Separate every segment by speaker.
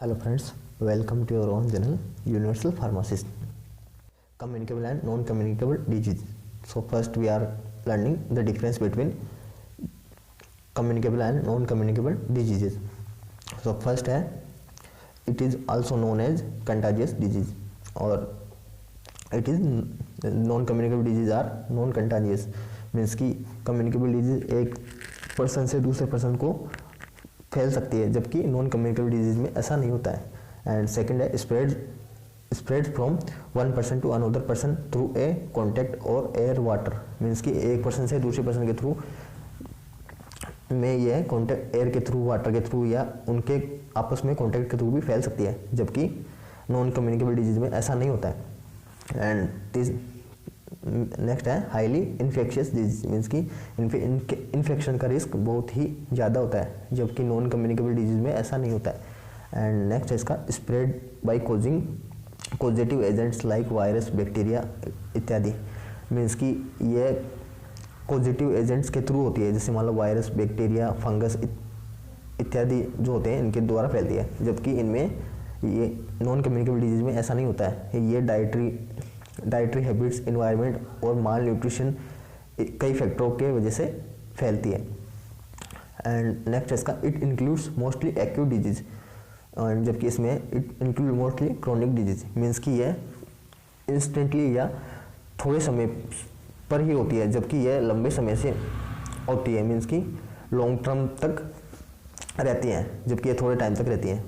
Speaker 1: Hello friends, welcome to your own channel Universal Pharmacist. Communicable and non-communicable disease. So first we are learning the difference between communicable and non-communicable diseases. So first है, it is also known as contagious disease or it is non-communicable disease are non-contagious, means कि communicable disease एक person से दूसरे person को फैल सकती है, जबकि नॉन कम्युनिकेबल डिजीज में ऐसा नहीं होता है. एंड सेकंड है spread from one person to another person through a contact और एयर वाटर, मीन्स कि एक पर्सन से दूसरे पर्सन के थ्रू में यह कॉन्टैक्ट एयर के थ्रू, वाटर के थ्रू या उनके आपस में कॉन्टैक्ट के थ्रू भी फैल सकती है, जबकि नॉन कम्युनिकेबल डिजीज में ऐसा नहीं होता है. एंड नेक्स्ट है हाईली इन्फेक्शियस डिजीज, मीन्स कि इन्फेक्शन का रिस्क बहुत ही ज़्यादा होता है, जबकि नॉन कम्युनिकेबल डिजीज में ऐसा नहीं होता है. एंड नेक्स्ट है इसका spread by causative agents like virus, bacteria इत्यादि, मीन्स कि ये कॉजेटिव एजेंट्स के थ्रू होती है, जैसे मान लो वायरस, बैक्टीरिया, फंगस इत्यादि जो होते हैं इनके द्वारा फैलती है, जबकि इनमें ये नॉन कम्युनिकेबल डिजीज में ऐसा नहीं होता है. ये डाइटरी हैबिट्स, इन्वायरमेंट और माल न्यूट्रिशन कई फैक्टरों के वजह से फैलती है. एंड नेक्स्ट इसका it includes mostly acute disease, जबकि इसमें it include mostly chronic disease, means कि यह इंस्टेंटली या थोड़े समय पर ही होती है, जबकि यह लंबे समय से होती है, मीन्स कि लॉन्ग टर्म तक रहती हैं, जबकि यह थोड़े टाइम तक रहती हैं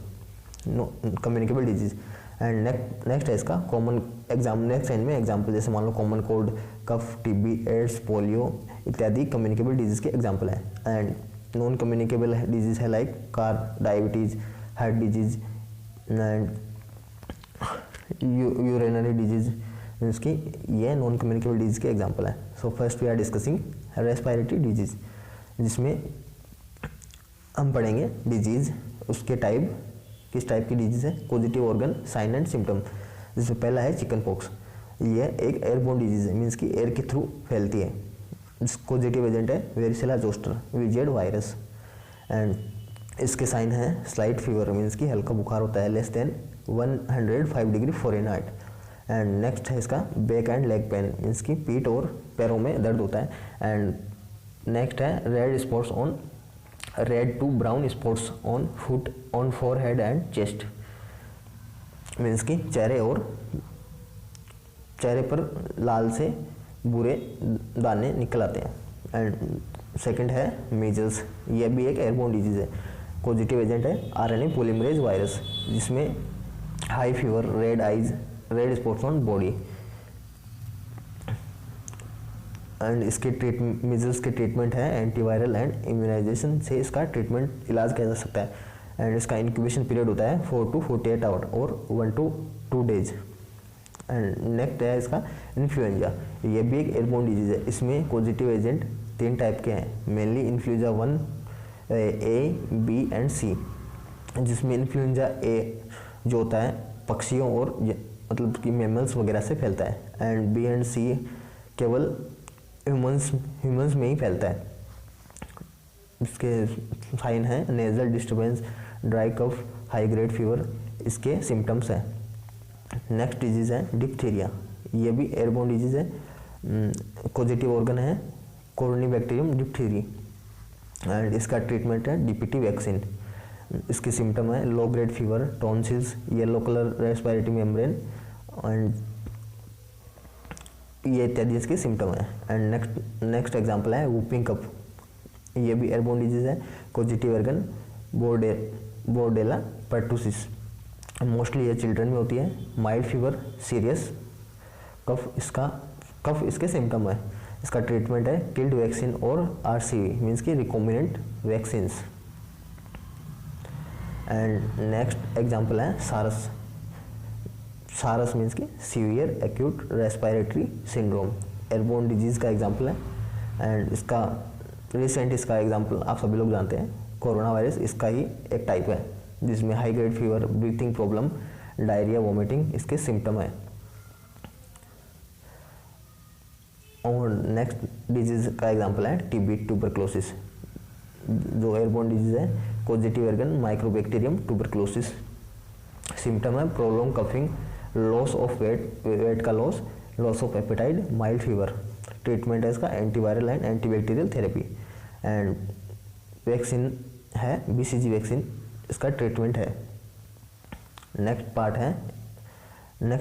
Speaker 1: कम्युनिकेबल डिजीज. एंड नेक्स्ट है इसका कॉमन नेक्स्ट में एग्जाम्पल, जैसे मान लो common cold, cough, TB, AIDS, polio इत्यादि कम्युनिकेबल डिजीज के एग्जाम्पल हैं. एंड नॉन कम्युनिकेबल डिजीज है like car, diabetes, heart disease and urinary disease, means कि ये नॉन कम्युनिकेबल डिजीज के एग्जाम्पल हैं. So first we are discussing respiratory disease, जिसमें हम पढ़ेंगे डिजीज, उसके टाइप, किस टाइप की डिजीज है, positive organ, sign and symptom. जिसमें पहला है चिकन पॉक्स. यह एक एयरबोर्न डिजीज है, मीन्स कि एयर के थ्रू फैलती है. पॉजिटिव एजेंट है वेरिसेला जोस्टर विजियड वायरस. एंड इसके साइन है स्लाइट फीवर, मीन्स कि हल्का बुखार होता है, less than 105 degree Fahrenheit. And next है इसका back and leg pain, means कि पीठ और पैरों में दर्द होता है. एंड नेक्स्ट है red to brown spots on foot, on forehead and chest, means कि चेहरे पर लाल से बुरे दाने निकल आते हैं. एंड सेकंड है मीजल्स, यह भी एक एयरबोर्न डिजीज है. पॉजिटिव एजेंट है आरएनए पॉलीमरेज वायरस, जिसमें high fever, red eyes, red spots on body. And इसके मीजल्स के ट्रीटमेंट है एंटीवायरल एंड इम्यूनाइजेशन से इसका ट्रीटमेंट इलाज किया जा सकता है. एंड इसका इंक्यूबेशन पीरियड होता है 4 to 48 आवर और 1 to 2 डेज. एंड नेक्स्ट है इसका इन्फ्लुएंजा, ये भी एक एयरबोर्न डिजीज है. इसमें पॉजिटिव एजेंट 3 टाइप के हैं, mainly influenza 1, A, B and C, जिसमें इन्फ्लुएंजा A जो होता है पक्षियों और मतलब कि मैमल्स वगैरह से फैलता है. एंड B एंड C केवल ह्यूमंस में ही फैलता है. इसके साइन है nasal disturbance, dry cough, high grade fever, इसके सिम्टम्स हैं. नेक्स्ट डिजीज़ है डिप्थीरिया, ये भी एयरबोर्न डिजीज़ है. पॉजिटिव ऑर्गन है कोरोनिबैक्टीरियम डिप्थीरी. एंड इसका ट्रीटमेंट है डीपीटी वैक्सीन. इसके सिम्टम है low grade fever, tonsils, yellow colour respiratory membrane and ये इत्यादि इसके सिम्टम है. एंड नेक्स्ट एग्जांपल है वूपिंग कफ, ये भी एयरबोर्न डिजीज है. पॉजिटिव ऑर्गन बोर्डेला पर्टुसिस, मोस्टली ये चिल्ड्रन में होती है. माइल्ड फीवर, सीरियस कफ इसके सिम्टम है. इसका ट्रीटमेंट है किल्ड वैक्सीन और RCV, मीन्स की recombinant vaccines. And next example है सारस मीन्स की severe acute respiratory syndrome, airborne disease का एग्जांपल है. एंड इसका एग्जांपल आप सभी लोग जानते हैं, कोरोना वायरस इसका ही एक टाइप है, जिसमें high grade fever, breathing problem, diarrhoea, vomiting इसके सिम्टम है. और नेक्स्ट डिजीज का एग्जांपल है टीबी, ट्यूबरक्लोसिस, जो एयरबोर्न डिजीज है. Positive organ microbacterium tuberculosis. Symptom है prolong coughing, loss of weight का loss of appetite, mild fever. Treatment है इसका antiviral and antibacterial therapy. And vaccine है बीसीजी वैक्सीन, इसका ट्रीटमेंट है। नेक्स्ट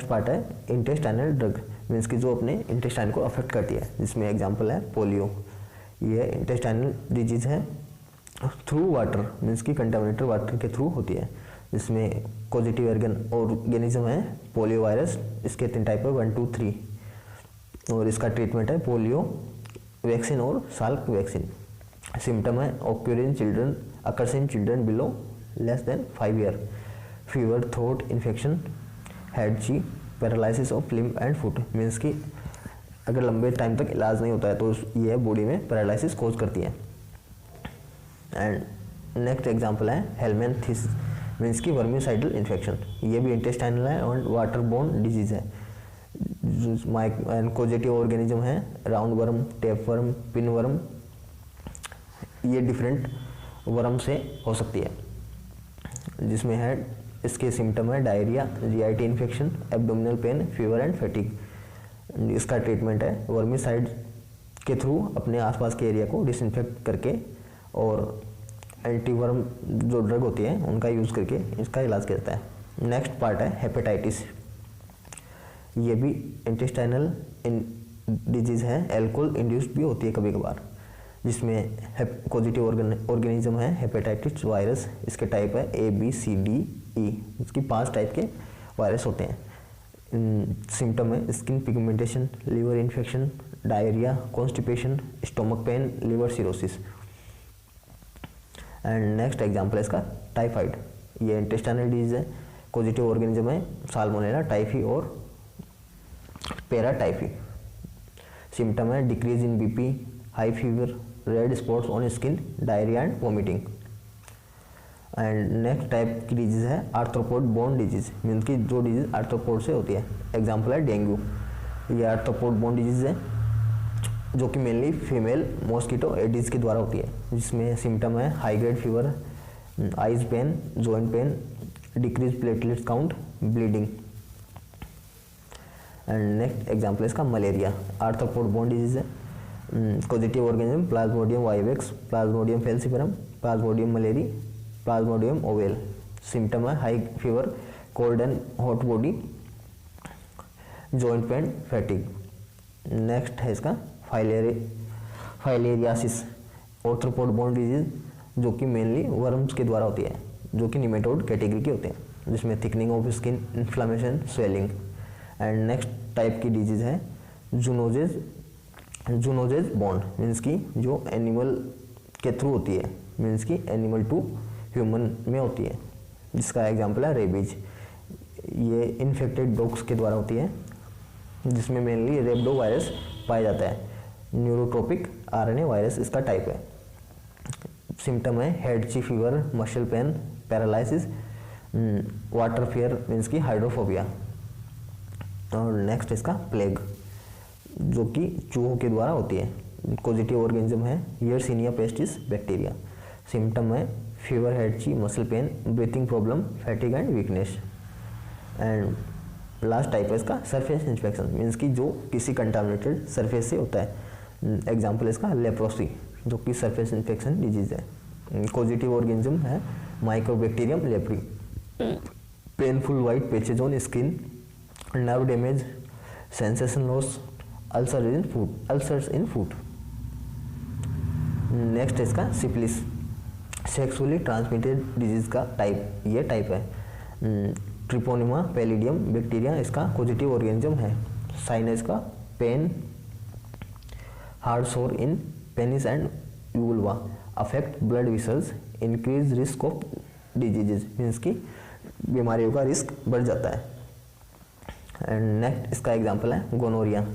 Speaker 1: पार्ट है इंटेस्टाइनल ड्रग, मीन्स कि जो अपने इंटेस्टाइन को अफेक्ट करती है, जिसमें एग्जांपल है पोलियो। ये इंटेस्टाइनल डिजीज है थ्रू वाटर, मीन्स कि कंटामिनेटेड वाटर के थ्रू होती है, जिसमें पॉजिटिव ऑर्गेनिज्म है पोलियो वायरस। इसके 3 टाइप है 1, 2, 3, और इसका ट्रीटमेंट है पोलियो वैक्सीन और साल्क वैक्सीन। सिम्टम है occurs in children below less than 5 year, fever, throat infection, headache, paralysis of limb and foot, means कि अगर लंबे टाइम तक इलाज नहीं होता है तो ये बॉडी में पैरालिसिस कोज करती है। एंड नेक्स्ट एग्जांपल है हेलमेंथिस, मीन्स की वर्मिसाइडल इन्फेक्शन। ये भी इंटेस्टाइनल है और वाटर बोर्न डिजीज है। कोजेटिव ऑर्गेनिज्म है round worm, tape worm, pin worm. ये डिफरेंट वर्म से हो सकती है, जिसमें है इसके सिम्टम है diarrhoea, GIT infection, abdominal pain, fever and fatigue. इसका ट्रीटमेंट है वर्मिसाइड के थ्रू अपने आसपास के एरिया को डिसइंफेक्ट करके और एंटीवर्म जो ड्रग होती है उनका यूज़ करके इसका इलाज किया जाता है। नेक्स्ट पार्ट है हेपेटाइटिस। ये भी इंटेस्टाइनल डिजीज़ है, अल्कोहल इंड्यूस्ड भी होती है कभी कभार, जिसमें पॉजिटिव ऑर्गेनिज्म है हेपेटाइटिस वायरस। इसके टाइप है ABCDE, इसकी 5 टाइप के वायरस होते हैं। सिम्टम है skin pigmentation, liver infection, diarrhoea, constipation, stomach pain, liver cirrhosis. And next example है इसका टाइफाइड। ये इंटेस्टाइनल डिजीज है, पॉजिटिव ऑर्गेनिज्म है साल्मोनेला टाइफी और पैराटाइफी। सिम्टम है decrease in BP, high fever, red spots on skin, diarrhoea and vomiting. And next type की disease है arthropod borne disease, means की जो डिजीज आर्थ्रोपोड से होती है। एग्जांपल है डेंगू। ये आर्थ्रोपोड बोन डिजीज है जो कि मेनली फीमेल मॉस्किटो एडिस के द्वारा होती है, जिसमें सिम्टम है high grade fever, eyes pain, joint pain, decrease platelets count, bleeding. And next example है इसका मलेरिया। आर्थ्रोपोड बोन डिजीज है, positive organism Plasmodium vivax, Plasmodium falciparum, Plasmodium malariae, Plasmodium ovale. Symptom है high fever, cold and hot body, joint pain, fatigue. Next है इसका filariasis, arthropod borne disease, जो कि mainly worms के द्वारा होती है, जो कि निमेटोड कैटेगरी के होते हैं, जिसमें thickening of skin, inflammation, swelling. And next type की डिजीज है जूनोजेज बोन, मीन्स की जो एनिमल के थ्रू होती है, मीन्स की एनिमल टू ह्यूमन में होती है, जिसका एग्जांपल है रेबीज। ये इन्फेक्टेड डॉग्स के द्वारा होती है, जिसमें मेनली रेबडो वायरस पाया जाता है। न्यूरोट्रोपिक RNA वायरस इसका टाइप है। सिम्टम है हेड ची fever, muscle pain, paralysis, water fair, means की हाइड्रोफोबिया। और नेक्स्ट इसका प्लेग, जो कि चूहों के द्वारा होती है। पॉजिटिव ऑर्गेनिज्म है यर्सिनिया पेस्टिस बैक्टीरिया। सिम्टम है फीवर, हेड ची, muscle pain, breathing problem, fatigue and weakness. And last type है इसका सरफेस इन्फेक्शन, मीन्स की जो किसी कंटामिनेटेड सरफेस से होता है। एग्जाम्पल इसका लेप्रोसी, जो कि सरफेस इन्फेक्शन डिजीज है। पॉजिटिव ऑर्गेनिज्म है mycobacterium leprae. Painful white patches on skin, nerve damage, sensation loss, ulcers in foot. Next इसका सिफिलिस, सेक्सुअली ट्रांसमिटेड डिजीज का टाइप। ये टाइप है ट्रिपोनिमा पैलिडियम बैक्टीरिया, इसका पॉजिटिव ऑर्गेनिज्म है। Signs का pain, hard sore in penis and vulva, affect blood vessels, increase risk of diseases, means की बीमारियों का रिस्क बढ़ जाता है। एंड नेक्स्ट इसका एग्जांपल है गोनोरिया।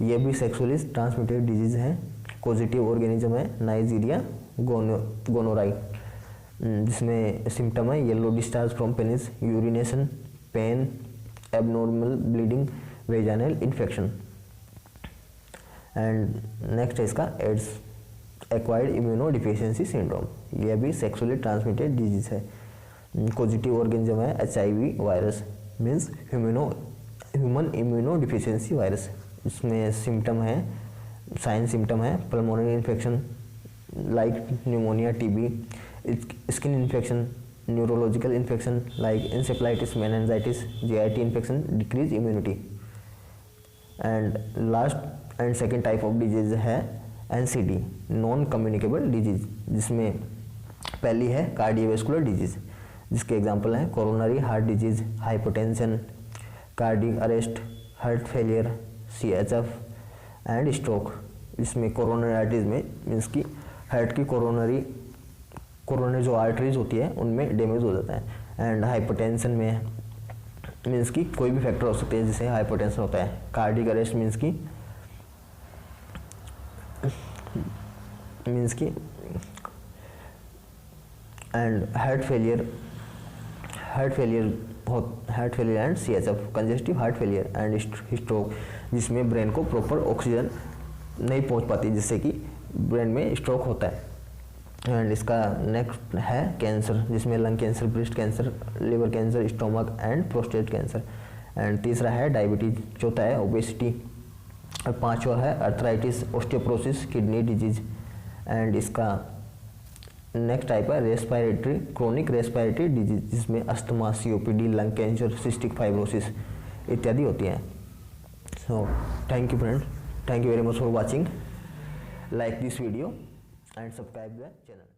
Speaker 1: ये भी सेक्सुअली ट्रांसमिटेड डिजीज है। पॉजिटिव ऑर्गेनिज्म है नाइजीरिया गोनोराई, जिसमें सिम्टम है yellow discharge from penis, urination, pain, abnormal bleeding, vaginal infection. And next है इसका AIDS, acquired immuno deficiency syndrome. यह भी सेक्सुअली ट्रांसमिटेड डिजीज है। पॉजिटिव ऑर्गेनिज्म है HIV virus, means human immuno deficiency virus. इसमें symptom है, sign symptom है pulmonary infection like pneumonia, TB, skin infection, neurological infection like encephalitis, meningitis, GIT infection, decrease immunity. And last and second type of disease है NCD, non communicable disease, जिसमें पहली है cardiovascular disease, जिसके example हैं coronary heart disease, hypotension, cardiac arrest, heart failure, CHF and stroke. इसमें coronary arteries में means की heart की कोरोनरी जो आर्टरीज होती है उनमें डैमेज हो जाता है। एंड हाइपोटेंशन में मीन्स की कोई भी फैक्टर हो सकते हैं जिससे हाइपोटेंशन होता है। कार्डियक अरेस्ट मीन्स की and heart failure and CHF, congestive heart failure and stroke, जिसमें ब्रेन को प्रॉपर ऑक्सीजन नहीं पहुंच पाती, जिससे कि ब्रेन में स्ट्रोक होता है। एंड इसका नेक्स्ट है कैंसर, जिसमें lung cancer, breast cancer, liver cancer, stomach and prostate cancer. And तीसरा है डायबिटीज, चौथा है ओबेसिटी, और पांचवा है arthritis, osteoporosis, kidney disease. And इसका नेक्स्ट टाइप है रेस्पिरेटरी, क्रोनिक रेस्पिरेटरी डिजीज, जिसमें asthma, COPD, lung cancer, cystic fibrosis इत्यादि होती हैं। So thank you friends, thank you very much for watching, like this video and subscribe the channel.